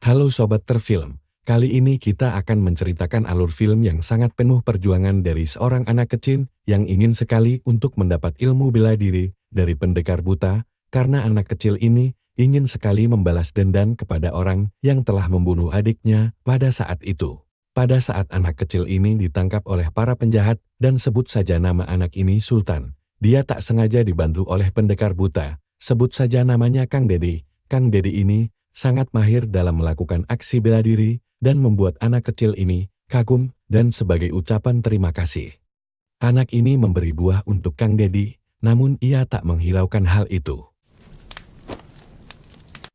Halo Sobat Terfilm, kali ini kita akan menceritakan alur film yang sangat penuh perjuangan dari seorang anak kecil yang ingin sekali untuk mendapat ilmu bela diri dari pendekar buta, karena anak kecil ini ingin sekali membalas dendam kepada orang yang telah membunuh adiknya pada saat itu. Pada saat anak kecil ini ditangkap oleh para penjahat dan sebut saja nama anak ini Sultan, dia tak sengaja dibantu oleh pendekar buta, sebut saja namanya Kang Dedi. Kang Dedi ini sangat mahir dalam melakukan aksi bela diri dan membuat anak kecil ini kagum, dan sebagai ucapan terima kasih, anak ini memberi buah untuk Kang Dedi, namun ia tak menghiraukan hal itu.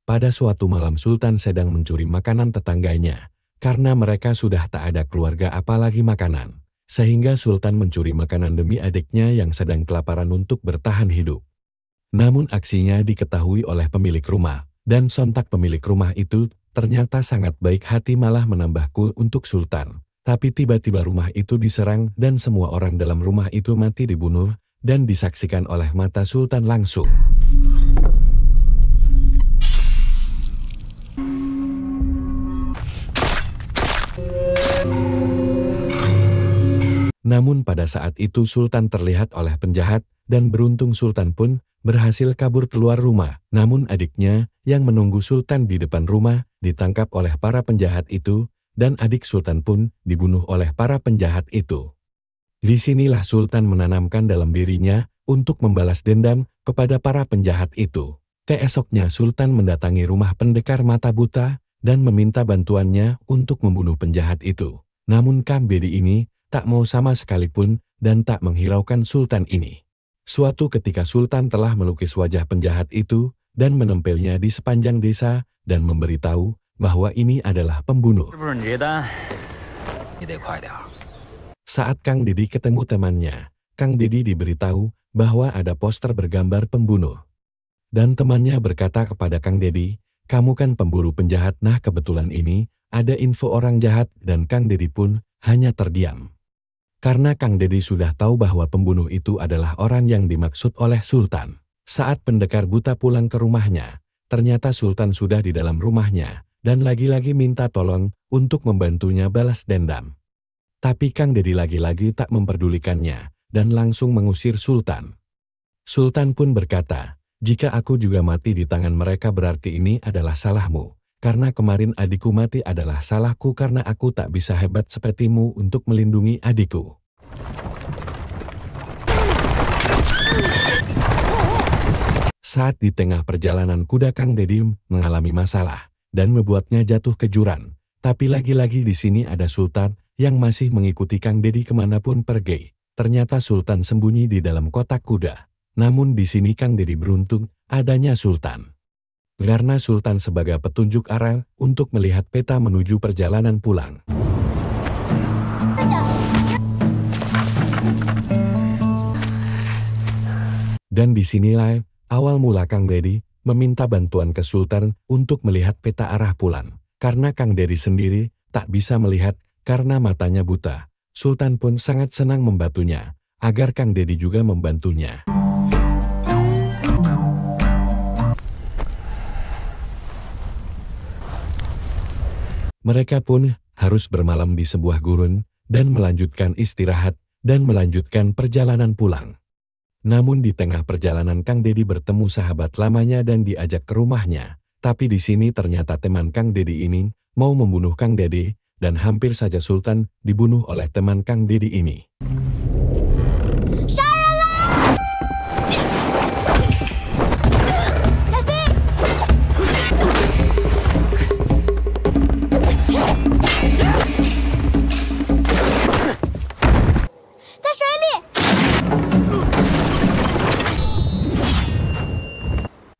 Pada suatu malam Sultan sedang mencuri makanan tetangganya, karena mereka sudah tak ada keluarga apalagi makanan, sehingga Sultan mencuri makanan demi adiknya yang sedang kelaparan untuk bertahan hidup. Namun aksinya diketahui oleh pemilik rumah, dan sontak pemilik rumah itu ternyata sangat baik hati malah menambah kul untuk Sultan. Tapi tiba-tiba rumah itu diserang dan semua orang dalam rumah itu mati dibunuh dan disaksikan oleh mata Sultan langsung. Namun pada saat itu Sultan terlihat oleh penjahat dan beruntung Sultan pun berhasil kabur keluar rumah. Namun adiknya yang menunggu Sultan di depan rumah ditangkap oleh para penjahat itu dan adik Sultan pun dibunuh oleh para penjahat itu. Disinilah Sultan menanamkan dalam dirinya untuk membalas dendam kepada para penjahat itu. Keesoknya Sultan mendatangi rumah pendekar mata buta dan meminta bantuannya untuk membunuh penjahat itu. Namun Kang Dedi ini tak mau sama sekalipun dan tak menghiraukan Sultan ini. Suatu ketika Sultan telah melukis wajah penjahat itu dan menempelnya di sepanjang desa dan memberitahu bahwa ini adalah pembunuh. Saat Kang Dedi ketemu temannya, Kang Dedi diberitahu bahwa ada poster bergambar pembunuh. Dan temannya berkata kepada Kang Dedi, "Kamu kan pemburu penjahat, nah kebetulan ini ada info orang jahat," dan Kang Dedi pun hanya terdiam. Karena Kang Dedi sudah tahu bahwa pembunuh itu adalah orang yang dimaksud oleh Sultan. Saat pendekar buta pulang ke rumahnya, ternyata Sultan sudah di dalam rumahnya, dan lagi-lagi minta tolong untuk membantunya balas dendam. Tapi Kang Dedi lagi-lagi tak memperdulikannya, dan langsung mengusir Sultan. Sultan pun berkata, "Jika aku juga mati di tangan mereka berarti ini adalah salahmu. Karena kemarin adikku mati adalah salahku karena aku tak bisa hebat sepertimu untuk melindungi adikku." Saat di tengah perjalanan kuda Kang Dedi mengalami masalah dan membuatnya jatuh ke jurang. Tapi lagi-lagi di sini ada Sultan yang masih mengikuti Kang Dedi kemanapun pergi. Ternyata Sultan sembunyi di dalam kotak kuda. Namun di sini Kang Dedi beruntung adanya Sultan. Karena Sultan sebagai petunjuk arah untuk melihat peta menuju perjalanan pulang. Dan disinilah awal mula Kang Dedi meminta bantuan ke Sultan untuk melihat peta arah pulang. Karena Kang Dedi sendiri tak bisa melihat karena matanya buta. Sultan pun sangat senang membantunya, agar Kang Dedi juga membantunya. Mereka pun harus bermalam di sebuah gurun dan melanjutkan istirahat dan melanjutkan perjalanan pulang. Namun di tengah perjalanan Kang Dedi bertemu sahabat lamanya dan diajak ke rumahnya. Tapi di sini ternyata teman Kang Dedi ini mau membunuh Kang Dedi dan hampir saja Sultan dibunuh oleh teman Kang Dedi ini.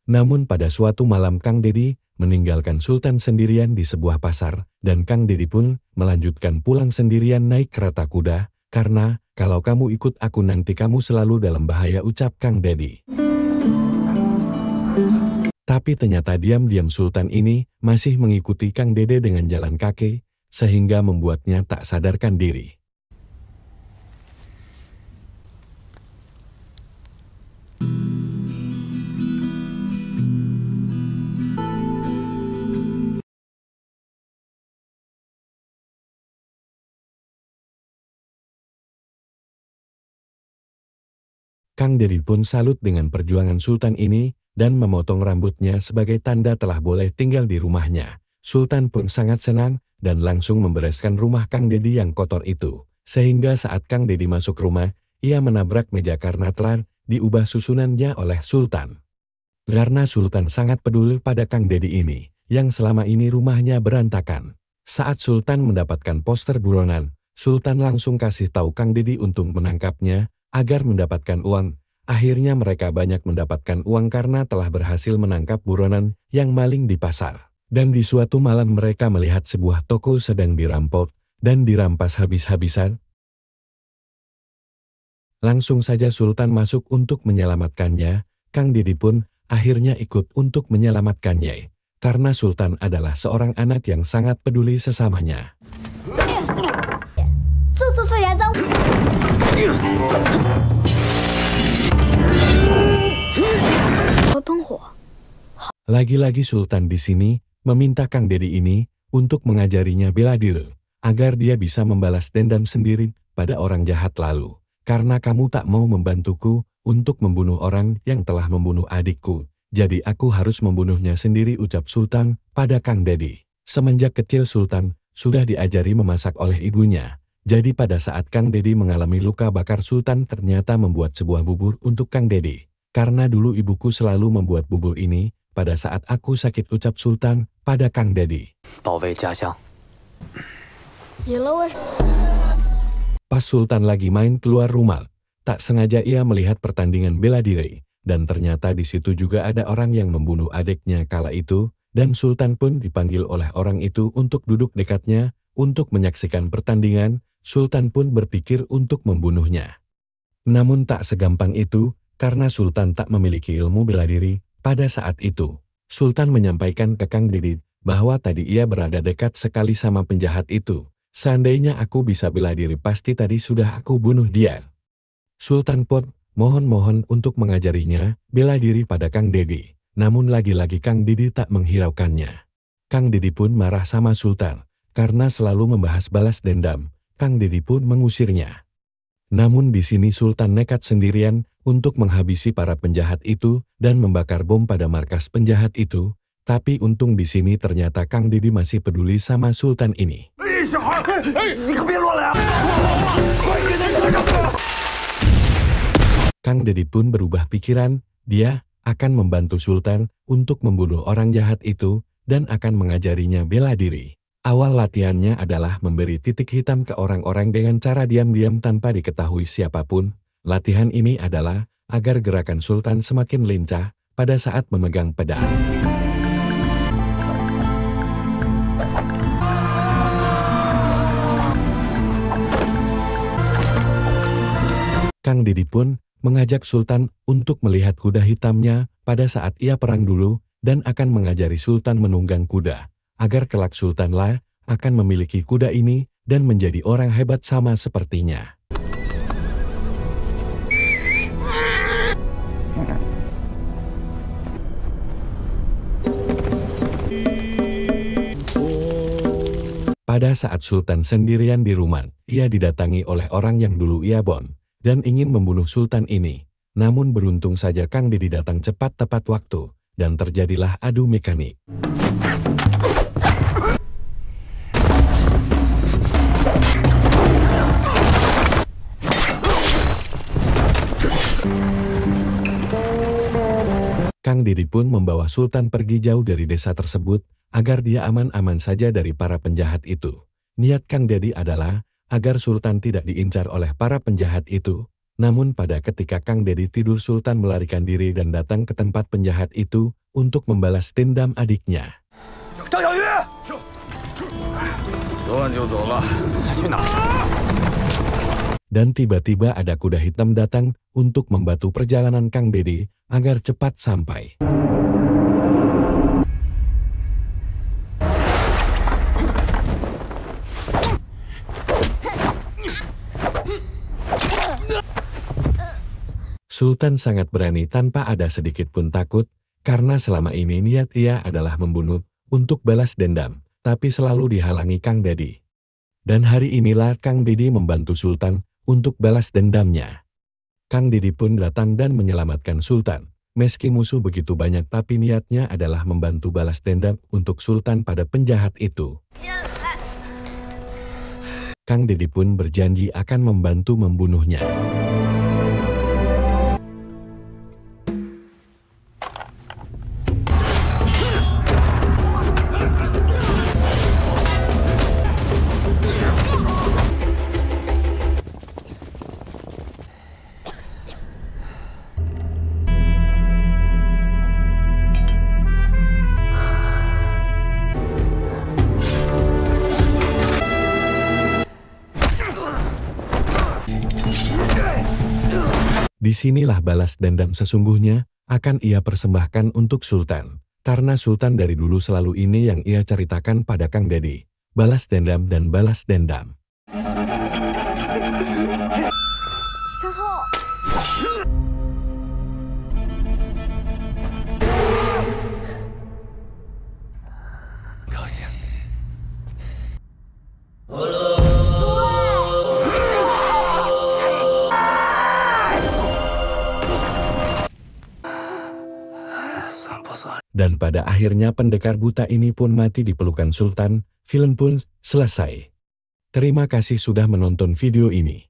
Namun pada suatu malam Kang Dedi meninggalkan Sultan sendirian di sebuah pasar, dan Kang Dedi pun melanjutkan pulang sendirian naik kereta kuda, karena kalau kamu ikut aku nanti kamu selalu dalam bahaya, ucap Kang Dedi. Tapi ternyata diam-diam Sultan ini masih mengikuti Kang Dede dengan jalan kaki, sehingga membuatnya tak sadarkan diri. Kang Dedi pun salut dengan perjuangan Sultan ini dan memotong rambutnya sebagai tanda telah boleh tinggal di rumahnya. Sultan pun sangat senang dan langsung membereskan rumah Kang Dedi yang kotor itu. Sehingga saat Kang Dedi masuk rumah, ia menabrak meja karena telah diubah susunannya oleh Sultan. Karena Sultan sangat peduli pada Kang Dedi ini, yang selama ini rumahnya berantakan. Saat Sultan mendapatkan poster buronan, Sultan langsung kasih tahu Kang Dedi untuk menangkapnya, agar mendapatkan uang. Akhirnya mereka banyak mendapatkan uang karena telah berhasil menangkap buronan yang maling di pasar. Dan di suatu malam mereka melihat sebuah toko sedang dirampok dan dirampas habis-habisan. Langsung saja Sultan masuk untuk menyelamatkannya. Kang Dedi pun akhirnya ikut untuk menyelamatkannya. Karena Sultan adalah seorang anak yang sangat peduli sesamanya. Lagi-lagi Sultan di sini meminta Kang Dedi ini untuk mengajarinya bela diri, agar dia bisa membalas dendam sendiri pada orang jahat lalu. Karena kamu tak mau membantuku untuk membunuh orang yang telah membunuh adikku, jadi aku harus membunuhnya sendiri, ucap Sultan pada Kang Dedi. Semenjak kecil Sultan sudah diajari memasak oleh ibunya. Jadi pada saat Kang Dedi mengalami luka bakar, Sultan ternyata membuat sebuah bubur untuk Kang Dedi. Karena dulu ibuku selalu membuat bubur ini pada saat aku sakit, ucap Sultan pada Kang Dedi. Pas Sultan lagi main keluar rumah, tak sengaja ia melihat pertandingan bela diri. Dan ternyata di situ juga ada orang yang membunuh adiknya kala itu. Dan Sultan pun dipanggil oleh orang itu untuk duduk dekatnya untuk menyaksikan pertandingan. Sultan pun berpikir untuk membunuhnya. Namun tak segampang itu, karena Sultan tak memiliki ilmu bela diri. Pada saat itu, Sultan menyampaikan ke Kang Dedi bahwa tadi ia berada dekat sekali sama penjahat itu. Seandainya aku bisa bela diri, pasti tadi sudah aku bunuh dia. Sultan pun mohon-mohon untuk mengajarinya bela diri pada Kang Dedi. Namun lagi-lagi Kang Dedi tak menghiraukannya. Kang Dedi pun marah sama Sultan, karena selalu membahas balas dendam. Kang Dedi pun mengusirnya. Namun di sini Sultan nekat sendirian untuk menghabisi para penjahat itu dan membakar bom pada markas penjahat itu. Tapi untung di sini ternyata Kang Dedi masih peduli sama Sultan ini. Kang Dedi pun berubah pikiran, dia akan membantu Sultan untuk membunuh orang jahat itu dan akan mengajarinya bela diri. Awal latihannya adalah memberi titik hitam ke orang-orang dengan cara diam-diam tanpa diketahui siapapun. Latihan ini adalah agar gerakan Sultan semakin lincah pada saat memegang pedang. Kang Dedi pun mengajak Sultan untuk melihat kuda hitamnya pada saat ia perang dulu dan akan mengajari Sultan menunggang kuda, agar kelak Sultan lah akan memiliki kuda ini dan menjadi orang hebat sama sepertinya. Pada saat Sultan sendirian di rumah, ia didatangi oleh orang yang dulu ia bon dan ingin membunuh Sultan ini. Namun beruntung saja Kang Dedi datang cepat tepat waktu dan terjadilah adu mekanik. Kang Dedi pun membawa Sultan pergi jauh dari desa tersebut agar dia aman-aman saja dari para penjahat itu. Niat Kang Dedi adalah agar Sultan tidak diincar oleh para penjahat itu. Namun pada ketika Kang Dedi tidur, Sultan melarikan diri dan datang ke tempat penjahat itu untuk membalas dendam adiknya. Dan tiba-tiba ada kuda hitam datang untuk membantu perjalanan Kang Dedi agar cepat sampai. Sultan sangat berani tanpa ada sedikit pun takut, karena selama ini niat ia adalah membunuh untuk balas dendam, tapi selalu dihalangi Kang Dedi. Dan hari inilah Kang Dedi membantu Sultan untuk balas dendamnya. Kang Dedi pun datang dan menyelamatkan Sultan. Meski musuh begitu banyak tapi niatnya adalah membantu balas dendam untuk Sultan pada penjahat itu. Kang Dedi pun berjanji akan membantu membunuhnya. Disinilah balas dendam sesungguhnya akan ia persembahkan untuk Sultan. Karena Sultan dari dulu selalu ini yang ia ceritakan pada Kang Dedi. Balas dendam dan balas dendam. Dan pada akhirnya pendekar buta ini pun mati di pelukan Sultan. Film pun selesai. Terima kasih sudah menonton video ini.